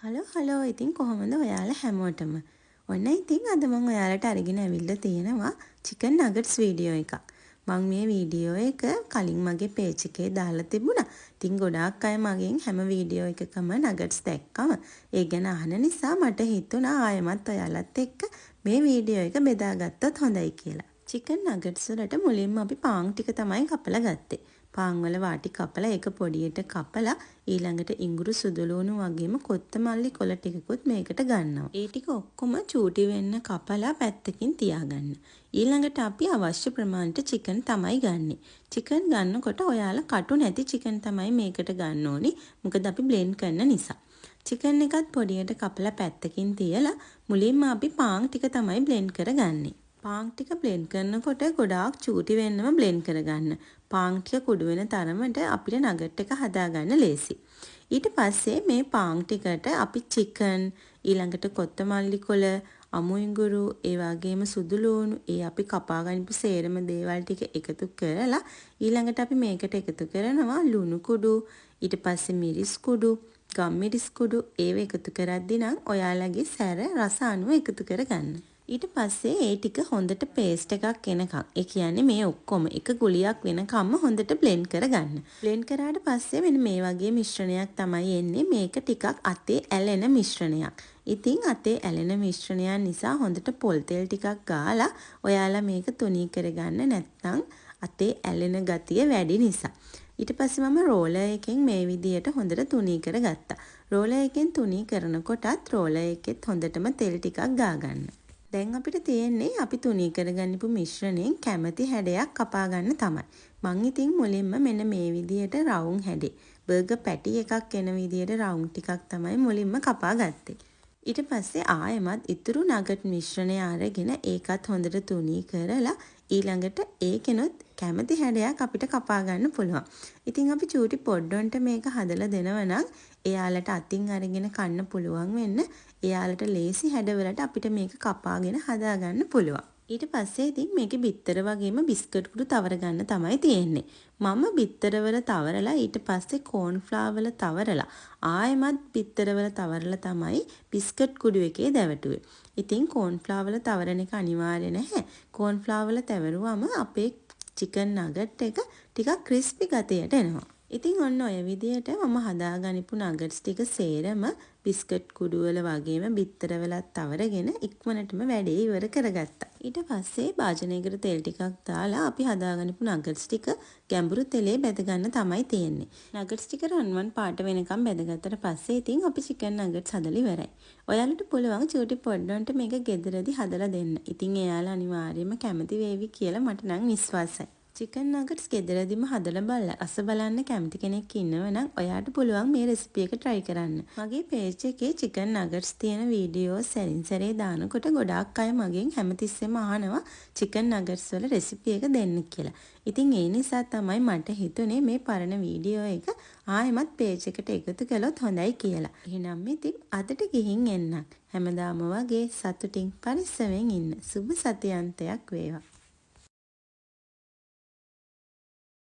Hello ඉතින් කොහොමද ඔයාලා හැමෝටම? ඔන්න ඉතින් අද මම ඔයාලට අරගෙන ඇවිල්ලා තියෙනවා චිකන් නගට්ස් වීඩියෝ එකක්. මම මේ වීඩියෝ එක කලින් මගේ පේජ් එකේ දාලා තිබුණා. ඉතින් ගොඩාක් අය මගෙන් හැම වීඩියෝ එකකම නගට්ස් දැක්කම ඒ ගැන අහන නිසා මට හිතුණා ආයෙමත් ඔයාලත් එක්ක මේ වීඩියෝ එක බෙදාගත්තොත් හොඳයි කියලා. චිකන් නගට්ස් වලට මුලින්ම අපි පාන් ටික තමයි කපලා ගත්තේ. පාන් වල වාටි කපලා ඒක පොඩියට කපලා ඊළඟට ඉඟුරු සුදුලුණු වගේම කොත්තමල්ලි කොළ ටිකකුත් මේකට ගන්නවා. ඒ ටික ඔක්කොම චූටි වෙන්න කපලා පැත්තකින් තියාගන්න. ඊළඟට අපි අවශ්‍ය ප්‍රමාණයට චිකන් තමයි ගන්නෙ. චිකන් ගන්නකොට ඔයාලා කටු නැති චිකන් තමයි මේකට ගන්න ඕනි. මොකද අපි බ්ලෙන්ඩ් කරන නිසා. චිකන් එකත් පොඩියට කපලා පැත්තකින් තියලා මුලින්ම අපි පාන් ටික තමයි බ්ලෙන්ඩ් කරගන්නේ. පාන් ටික බ්ලෙන්ඩ් කරනකොට ගොඩාක් චූටි වෙන්නම බ්ලෙන්ඩ් කරගන්න. පාන් ටික කුඩු වෙන තරමට අපිට නගට් එක හදාගන්න ලේසි. ඊට පස්සේ මේ පාන් ටිකට අපි චිකන් ඊළඟට කොත්තමල්ලි කොළ අමු ඉඟුරු ඒ වගේම සුදුලූණු ඒ අපි කපා ගනිපු සේරම දේවල් ටික එකතු කරලා ඊළඟට අපි මේකට එකතු කරනවා ලුණු කුඩු ඊට පස්සේ මිරිස් කුඩු ගම්මිරිස් කුඩු ඒව එකතු කරද්දී නම් ඔයාලගේ සැර රස අනුව එකතු කරගන්න. ඊට පස්සේ ඒ ටික හොඳට පේස්ට් එකක් එනකම් ඒ කියන්නේ මේ ඔක්කොම එක ගුලියක් වෙනකම්ම හොඳට බ්ලෙන්ඩ් කරගන්න. බ්ලෙන්ඩ් කරාට පස්සේ මෙන්න මේ වගේ මිශ්‍රණයක් තමයි එන්නේ. මේක ටිකක් අතේ ඇලෙන මිශ්‍රණයක්. ඉතින් අතේ ඇලෙන මිශ්‍රණයක් නිසා හොඳට පොල් තෙල් ටිකක් ගාලා ඔයාලා මේක තුනී කරගන්න නැත්නම් අතේ ඇලෙන ගතිය වැඩි නිසා. ඊට පස්සේ මම රෝලර් එකෙන් මේ විදියට හොඳට තුනී කරගත්තා. රෝලර් එකෙන් තුනී කරනකොටත් රෝලර් එකෙත් හොඳටම තෙල් ටිකක් ගාගන්න. දැන් අපිට තියෙන්නේ අපි තුනී කරගන්නපු මිශ්‍රණයෙන් කැමති හැඩයක් කපා ගන්න තමයි. මං ඉතින් මුලින්ම මෙන්න මේ විදියට රවුම් හැඩේ බර්ගර් පැටි එකක් එන විදියට රවුම් ටිකක් තමයි මුලින්ම කපා ගත්තේ. ඊට පස්සේ ආයෙමත් ඉතුරු නගට් මිශ්‍රණය අරගෙන ඒකත් හොඳට තුනී කරලා ඊළඟට ඒකෙනොත් කැමති හැඩයක් අපිට කපා ගන්න පුළුවන්. ඉතින් අපි චූටි පොඩ්ඩොන්ට මේක හදලා දෙනවා නම් එයාලට අතින් අරගෙන කන්න පුළුවන් වෙන්න එයාලට ලේසි හැඩවලට අපිට මේක කපාගෙන හදාගන්න පුළුවන්. ඊට පස්සේ ඉතින් මේකේ බිත්තර වගේම බිස්කට් කුඩු තවර ගන්න තමයි තියෙන්නේ. මම බිත්තරවල තවරලා ඊට පස්සේ කෝන් ෆ්ලාවර් වල තවරලා ආයෙමත් බිත්තරවල තවරලා තමයි බිස්කට් කුඩු එකේ දැවටුවේ. ඉතින් කෝන් ෆ්ලාවර් වල තවරන එක අනිවාර්ය නැහැ. කෝන් ෆ්ලාවර් වල තවරුවම අපේ චිකන් නගට් එක ටිකක් ක්‍රිස්පි ගතියට එනවා. ඉතින් ඔන්න ඔය විදියට මම හදාගනිපු නගට්ස් ටික සේරම බිස්කට් කුඩු වල වගේම බිත්තර වලත් තවරගෙන ඉක්මනටම වැඩේ ඉවර කරගත්තා. ඊට පස්සේ භාජනයකට තෙල් ටිකක් දාලා අපි හදාගනිපු නගට්ස් ටික ගැඹුරු තෙලේ බැද ගන්න තමයි තියෙන්නේ. නගට්ස් ටික රන්වන් පාට වෙනකම් බැදගත්තට පස්සේ ඉතින් අපි චිකන් නගට්ස් හදලා ඉවරයි. ඔයාලට පුළුවන් චූටි පොඩ්ඩොන්ට මේක ගෙදරදී හදලා දෙන්න. ඉතින් එයාලා අනිවාර්යයෙන්ම කැමති වේවි කියලා මට නම් විශ්වාසයි. චිකන් නගට්ස් ගෙදරදීම හදලා බලලා රස බලන්න කැමති කෙනෙක් ඉන්නවනම් ඔයාට පුළුවන් මේ රෙසිපි එක try කරන්න. මගේ page එකේ චිකන් නගට්ස් තියෙන වීඩියෝ සැරින් සැරේ දානකොට ගොඩාක් අය මගෙන් හැමතිස්සෙම අහනවා චිකන් නගට්ස් වල රෙසිපි එක දෙන්න කියලා. ඉතින් ඒ නිසා තමයි මට හිතුනේ මේ පරණ වීඩියෝ එක ආයෙමත් page එකට එකතු කළොත් හොඳයි කියලා. එහෙනම් ඉතින් අදට ගිහින් එන්න. හැමදාම වගේ සතුටින් පරිස්සමෙන් ඉන්න. සුබ සතියාන්තයක් වේවා.